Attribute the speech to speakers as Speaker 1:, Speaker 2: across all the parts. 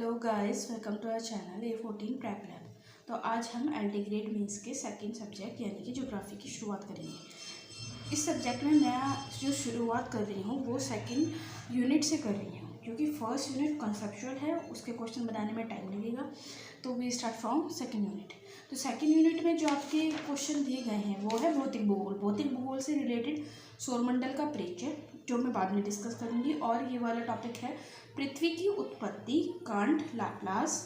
Speaker 1: Hello guys, welcome to our channel A14 prep lab. तो आज हम एल्टीग्रेड मीन्स के सेकंड सब्जेक्ट यानी कि ज्योग्राफी की शुरुआत करेंगे। इस सब्जेक्ट में मैं जो शुरुआत कर रही हूँ वो सेकंड यूनिट से कर रही हूँ, क्योंकि फर्स्ट यूनिट कॉन्सेप्चुअल है, उसके क्वेश्चन बनाने में टाइम लगेगा। तो we start from second unit. तो सेकेंड यूनिट में जो आपके क्वेश्चन दिए गए हैं वो है भौतिक भूगोल। भौतिक भूगोल से रिलेटेड सौरमंडल का परिचय, जो मैं बाद में डिस्कस करूँगी। और ये वाला टॉपिक है पृथ्वी की उत्पत्ति, Kant, Laplace,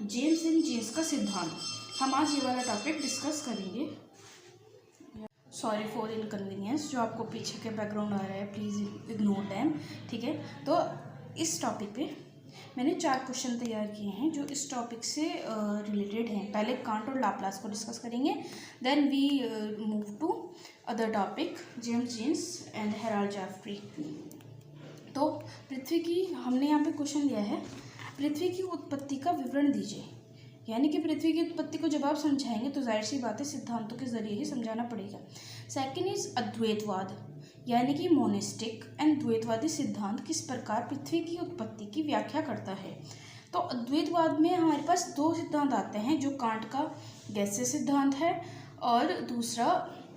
Speaker 1: James and Jeans का सिद्धांत। हम आज ये वाला टॉपिक डिस्कस करेंगे। सॉरी फॉर इनकन्वीनियंस, जो आपको पीछे के बैकग्राउंड आ रहा है प्लीज़ इग्नोर दैम, ठीक है। तो इस टॉपिक पे मैंने 4 क्वेश्चन तैयार किए हैं जो इस टॉपिक से रिलेटेड हैं। पहले कांट और लाप्लास को डिस्कस करेंगे, then we move to other topic James Jeans and Harold Jeffreys. तो पृथ्वी की हमने यहाँ पे क्वेश्चन लिया है, पृथ्वी की उत्पत्ति का विवरण दीजिए। यानी कि पृथ्वी की उत्पत्ति को जब आप समझाएंगे तो जाहिर सी बात है सिद्धांतों के जरिए ही समझाना पड़ेगा। सेकंड इज अद्वैतवाद, यानी कि मोनिस्टिक एंड द्वैतवादी सिद्धांत किस प्रकार पृथ्वी की उत्पत्ति की व्याख्या करता है। तो अद्वैतवाद में हमारे पास 2 सिद्धांत आते हैं, जो कांट का गैसीय सिद्धांत है और दूसरा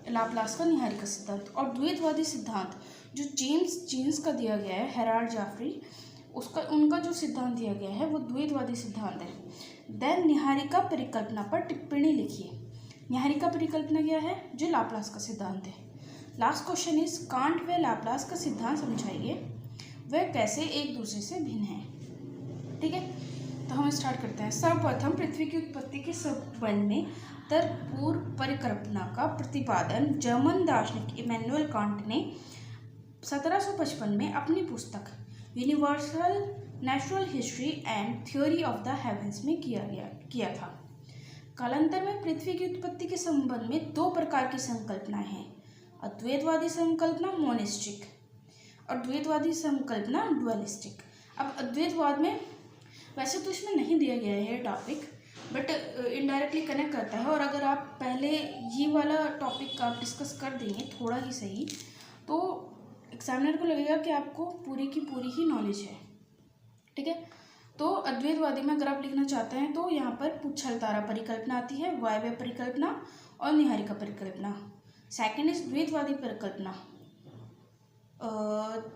Speaker 1: लाप्लास का निहारिका सिद्धांत। और द्वैतवादी सिद्धांत जो जेम्स जीन्स का दिया गया है, हेराल्ड जॉफ्री, उनका जो सिद्धांत दिया गया है वो द्वैतवादी सिद्धांत है। देन निहारिका परिकल्पना पर टिप्पणी लिखिए। निहारिका परिकल्पना क्या है? जो लाप्लास का सिद्धांत है। लास्ट क्वेश्चन इज कांट व लाप्लास का सिद्धांत समझाइए, वह कैसे एक दूसरे से भिन्न है। ठीक है, तो हम स्टार्ट करते हैं। सर्वप्रथम पृथ्वी की उत्पत्ति के संबंध में तर्कपूर्ण परिकल्पना का प्रतिपादन जर्मन दार्शनिक इमैनुअल कांट ने 1755 में अपनी पुस्तक universal natural history and theory of the heavens में किया था। कालांतर में पृथ्वी की उत्पत्ति के संबंध में 2 प्रकार की संकल्पनाएं हैं, अद्वैतवादी संकल्पना मोनिस्टिक और द्वैतवादी संकल्पना डुअलिस्टिक। अब अद्वैतवाद में वैसे तो इसमें नहीं दिया गया है टॉपिक, बट इनडायरेक्टली कनेक्ट करता है। और अगर आप पहले ये वाला टॉपिक आप डिस्कस कर देंगे थोड़ा ही सही, तो एग्जामिनर को लगेगा कि आपको पूरी की पूरी ही नॉलेज है। ठीक है, तो अद्वैतवादी में अगर आप लिखना चाहते हैं तो यहाँ पर पुच्छल तारा परिकल्पना आती है, वायव्य परिकल्पना और निहारिका परिकल्पना। सेकंड इज द्वैतवादी परिकल्पना,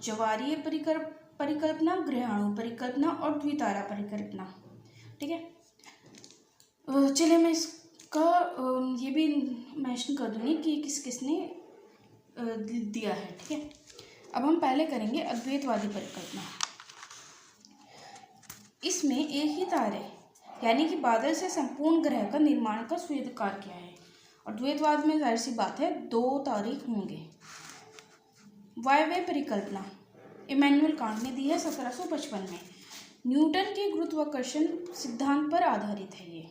Speaker 1: ज्वारीय परिकल्पना, ग्रहाणु परिकल्पना और द्वितारा परिकल्पना। ठीक है, चलिए मैं इसका ये भी मेंशन कर दूँगी कि किस किसने दिया है। ठीक है, अब हम पहले करेंगे अद्वैतवादी परिकल्पना। इसमें एक ही तारे यानी कि बादल से संपूर्ण ग्रह का निर्माण का स्वीकार किया है। और द्वैतवाद में जाहिर सी बात है 2 तारे होंगे। वायव्य परिकल्पना इमैनुअल कांट ने दी है 1755 में। न्यूटन के गुरुत्वाकर्षण सिद्धांत पर आधारित है ये।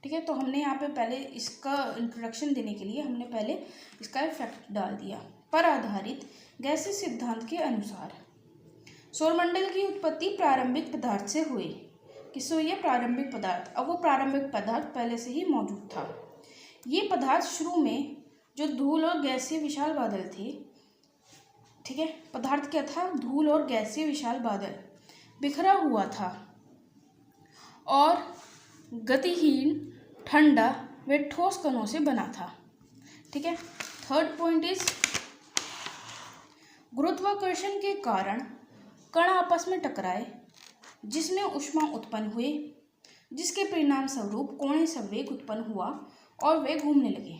Speaker 1: ठीक है, तो हमने यहाँ पे पहले इसका इंट्रोडक्शन देने के लिए हमने पहले इसका इफेक्ट डाल दिया। पर आधारित गैसीय सिद्धांत के अनुसार सौरमंडल की उत्पत्ति प्रारंभिक पदार्थ से हुई। किससे हुई है? प्रारंभिक पदार्थ। अब वो प्रारंभिक पदार्थ पहले से ही मौजूद था। ये पदार्थ शुरू में जो धूल और गैसीय विशाल बादल थे, ठीक है, पदार्थ क्या था? धूल और गैसीय विशाल बादल बिखरा हुआ था और गतिहीन, ठंडा व ठोस कणों से बना था। ठीक है, थर्ड पॉइंट इज गुरुत्वाकर्षण के कारण कण आपस में टकराए, जिसमें ऊष्मा उत्पन्न हुए, जिसके परिणाम स्वरूप कोणीय संवेग उत्पन्न हुआ और वे घूमने लगे।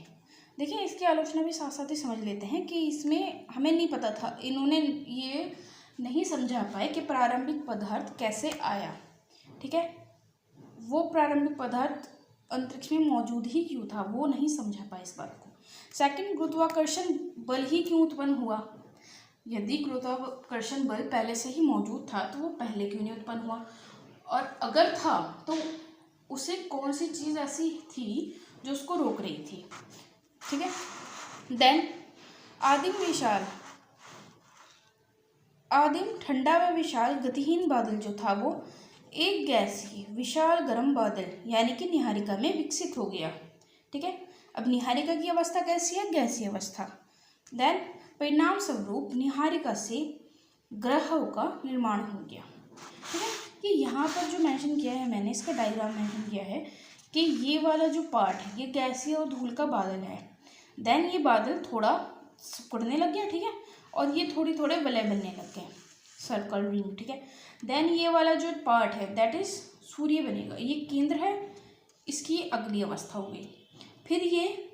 Speaker 1: देखिए, इसकी आलोचना भी साथ साथ ही समझ लेते हैं कि इसमें हमें नहीं पता था, इन्होंने ये नहीं समझा पाए कि प्रारंभिक पदार्थ कैसे आया। ठीक है, वो प्रारंभिक पदार्थ अंतरिक्ष में मौजूद ही क्यों था, वो नहीं समझा पाए इस बात को। सेकंड, गुरुत्वाकर्षण बल ही क्यों उत्पन्न हुआ? यदि गुरुत्वाकर्षण बल पहले से ही मौजूद था तो वो पहले क्यों नहीं उत्पन्न हुआ? और अगर था तो उसे कौन सी चीज़ ऐसी थी जो उसको रोक रही थी? ठीक है, देन आदिम ठंडा व विशाल गतिहीन बादल जो था वो एक गैसीय विशाल गर्म बादल यानी कि निहारिका में विकसित हो गया। ठीक है, अब निहारिका की अवस्था कैसी है? गैसीय अवस्था। देन परिणाम स्वरूप निहारिका से ग्रहों का निर्माण हो गया। ठीक है, कि यहाँ पर जो मेंशन किया है मैंने, इसका डायग्राम मेंशन किया है कि ये वाला जो पार्ट है ये गैसीय और धूल का बादल है। देन ये बादल थोड़ा सिकुड़ने लग गया, ठीक है, और ये थोड़े थोड़े वलय बनने लग गए, सर्कल रिंग, ठीक है। देन ये वाला जो पार्ट है दैट इज सूर्य बनेगा, ये केंद्र है, इसकी अगली अवस्था हो गई। फिर ये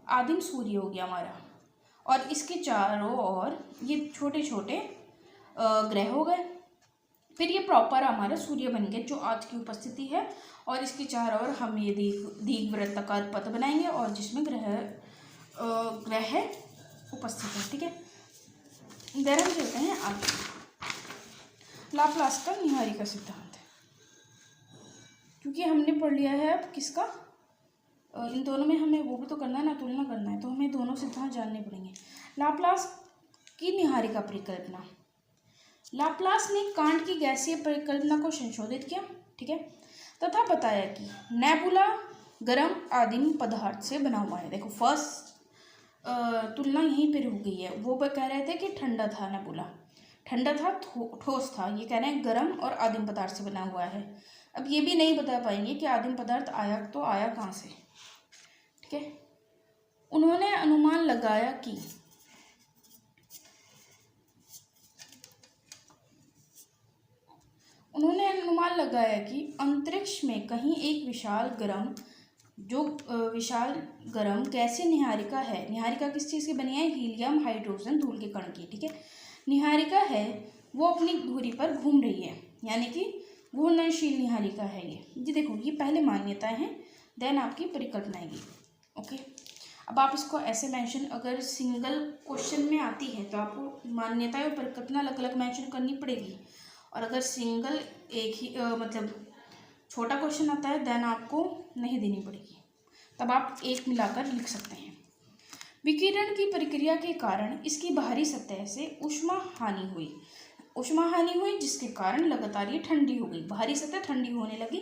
Speaker 1: आदिम सूर्य हो गया हमारा, और इसके चारों ओर ये छोटे छोटे ग्रह हो गए। फिर ये प्रॉपर हमारा सूर्य बन गया जो आज की उपस्थिति है, और इसके चारों ओर हम ये दीर्घवृत्ताकार पथ बनाएंगे और जिसमें ग्रह उपस्थित है, ठीक है। देन हम चलते हैं आगे। लाप्लास का निहारिका सिद्धांत, क्योंकि हमने पढ़ लिया है अब किसका, इन दोनों में हमें वो भी तो करना है ना, तुलना करना है, तो हमें दोनों सिद्धांत जानने पड़ेंगे। लाप्लास की निहारिका परिकल्पना। लाप्लास ने कांट की गैसीय परिकल्पना को संशोधित किया, ठीक है, तथा बताया कि नेबुला गर्म आदिम पदार्थ से बना हुआ है। देखो फर्स्ट तुलना यहीं पर हो गई है। वो कह रहे थे कि ठंडा था, नेबुला ठंडा था, ठोस था, ये कह रहे हैं गर्म और आदिम पदार्थ से बना हुआ है। अब ये भी नहीं बता पाएंगे कि आदिम पदार्थ आया तो आया कहाँ से, ठीक है। उन्होंने अनुमान लगाया कि अंतरिक्ष में कहीं एक विशाल गर्म गैसीय निहारिका है। निहारिका किस चीज़ की बनी है, हीलियम हाइड्रोजन धूल के कण की, ठीक है। निहारिका है वो अपनी धुरी पर घूम रही है, यानी कि घूर्णनशील निहारिका है ये देखो, ये पहले मान्यताएं हैं, देन आपकी परिकल्पना आएगी, ओके। अब आप इसको ऐसे मेंशन, अगर सिंगल क्वेश्चन में आती है तो आपको मान्यताएं और परिकल्पना अलग अलग मेंशन करनी पड़ेगी, और अगर सिंगल एक ही मतलब छोटा क्वेश्चन आता है देन आपको नहीं देनी पड़ेगी, तब आप एक मिलाकर लिख सकते हैं। विकिरण की प्रक्रिया के कारण इसकी बाहरी सतह से ऊष्मा हानि हुई जिसके कारण लगातार ये ठंडी हो गई। बाहरी सतह ठंडी होने लगी,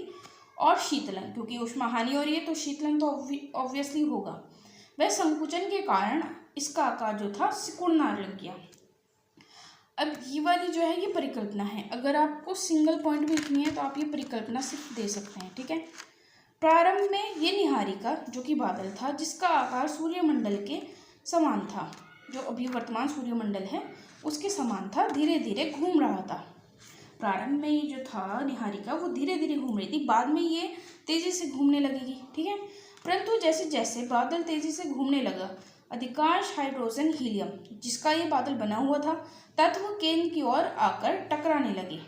Speaker 1: और शीतलन, क्योंकि ऊष्मा हानि हो रही है तो शीतलन तो ऑब्वियसली होगा। वह संकुचन के कारण इसका आकार जो था सिकुड़ना लग गया। अब ये वाली जो है ये परिकल्पना है, अगर आपको सिंगल पॉइंट में लिखनी है तो आप ये परिकल्पना सिर्फ दे सकते हैं, ठीक है। प्रारंभ में ये निहारिका जो कि बादल था, जिसका आकार सूर्यमंडल के समान था, जो अभी वर्तमान सूर्यमंडल है उसके समान था, धीरे धीरे घूम रहा था। प्रारंभ में ये जो था निहारिका वो धीरे धीरे घूम रही थी, बाद में ये तेजी से घूमने लगेगी, ठीक है। परंतु जैसे जैसे बादल तेजी से घूमने लगा, अधिकांश हाइड्रोजन हीलियम जिसका ये बादल बना हुआ था तत्व केंद्र की ओर आकर टकराने लगे,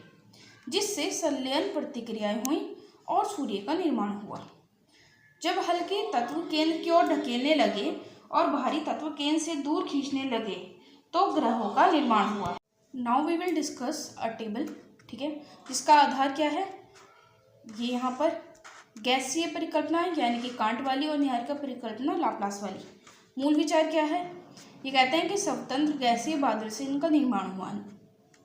Speaker 1: जिससे संलयन प्रतिक्रियाएं हुई और सूर्य का निर्माण हुआ। जब हल्के तत्व केंद्र की ओर ढकेलने लगे और भारी तत्व केंद्र से दूर खींचने लगे तो ग्रहों का निर्माण हुआ। Now we will discuss a table, ठीक है, जिसका आधार क्या है, ये यहाँ पर गैसीय परिकल्पना है यानी कि कांट वाली, और निहारिका परिकल्पना लाप्लास वाली। मूल विचार क्या है, ये कहते हैं कि स्वतंत्र गैसीय बादल से इनका निर्माण हुआ।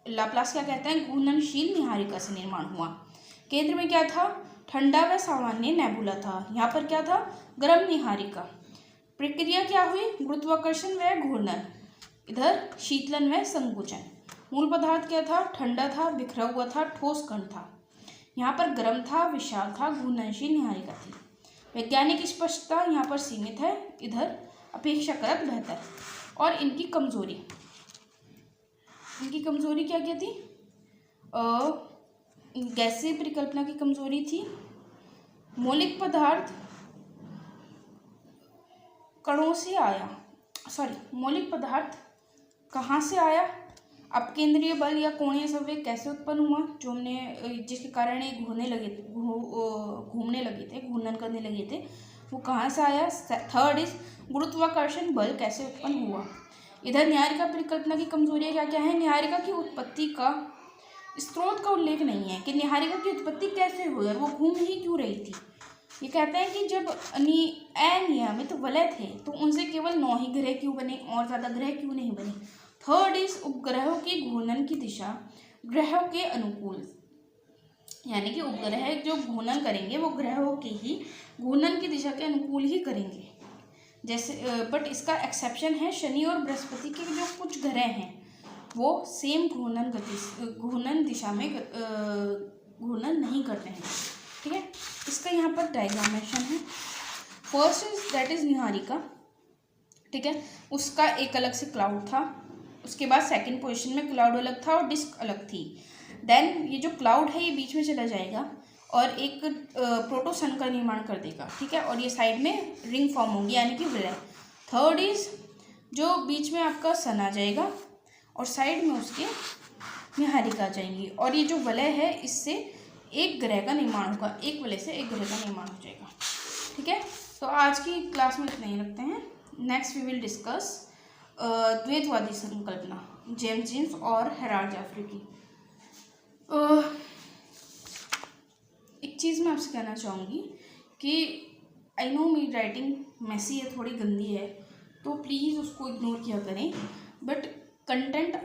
Speaker 1: लाप्लास क्या कहते हैं, घूर्णनशील निहारिका से निर्माण हुआ। केंद्र में क्या था, ठंडा व सामान्य नेबुला था। यहाँ पर क्या था, गर्म निहारिका। प्रक्रिया क्या हुई, गुरुत्वाकर्षण व घूर्णन, इधर शीतलन व संकुचन। मूल पदार्थ क्या था, ठंडा था, बिखरा हुआ था, ठोस कण था। यहाँ पर गर्म था, विशाल था, घूर्णनशील निहारिका थी। वैज्ञानिक स्पष्टता यहाँ पर सीमित है, इधर अपेक्षाकृत बेहतर। और इनकी कमजोरी क्या क्या थी, गैसीय परिकल्पना की कमजोरी थी, मौलिक पदार्थ कणों से आया, मौलिक पदार्थ कहाँ से आया, अपकेंद्रीय बल या कोणीय संवेग कैसे उत्पन्न हुआ, जो हमने जिसके कारण ये घूमने लगे थे, घूर्णन करने लगे थे, वो कहाँ से आया। थर्ड इज गुरुत्वाकर्षण बल कैसे उत्पन्न हुआ। इधर निहारिका परिकल्पना की कमजोरियाँ क्या क्या है, निहारिका की उत्पत्ति का स्रोत का उल्लेख नहीं है कि निहारिका की उत्पत्ति कैसे हुई और वो घूम ही क्यों रही थी। ये कहते हैं कि जब अनियमित वलय थे तो उनसे केवल 9 ही ग्रह क्यों बने और ज़्यादा ग्रह क्यों नहीं बने। थर्ड इज उपग्रहों की घूर्णन की दिशा ग्रहों के अनुकूल, यानी कि उपग्रह जो घूर्णन करेंगे वो ग्रहों की ही घूर्णन की दिशा के अनुकूल ही करेंगे। जैसे बट इसका एक्सेप्शन है, शनि और बृहस्पति के जो कुछ ग्रह हैं वो सेम घूर्णन दिशा में घूर्णन नहीं करते हैं। ठीक है, इसका यहाँ पर डायग्राम मेंशन है। First is that is Niharika. ठीक है, उसका एक अलग से क्लाउड था। उसके बाद सेकंड पोजीशन में क्लाउड अलग था और डिस्क अलग थी। देन ये जो क्लाउड है ये बीच में चला जाएगा और एक प्रोटोसन का निर्माण कर देगा। ठीक है, और ये साइड में रिंग फॉर्म होगी यानी कि विलय। थर्ड इज जो बीच में आपका सन आ जाएगा और साइड में उसके निहारिका आ जाएंगी और ये जो वलय है इससे एक ग्रह का निर्माण होगा, एक वलय से एक ग्रह का निर्माण हो जाएगा। ठीक है, तो आज की क्लास में इतना ही रखते हैं। नेक्स्ट वी विल डिस्कस द्वैतवादी संकल्पना, जेम्स जीन्स और हेराल्ड जैफ्रे की। एक चीज़ मैं आपसे कहना चाहूँगी कि आई नो मेरी राइटिंग मैसी है, थोड़ी गंदी है, तो प्लीज़ उसको इग्नोर किया करें। बट कंटेंट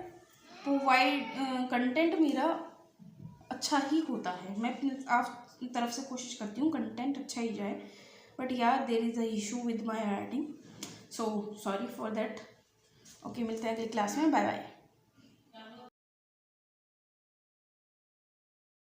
Speaker 1: मेरा अच्छा ही होता है। मैं अपनी आप तरफ से कोशिश करती हूँ कंटेंट अच्छा ही जाए, बट यार there is a issue with my writing, so sorry for that. Okay, मिलते हैं अगली क्लास में। Bye bye.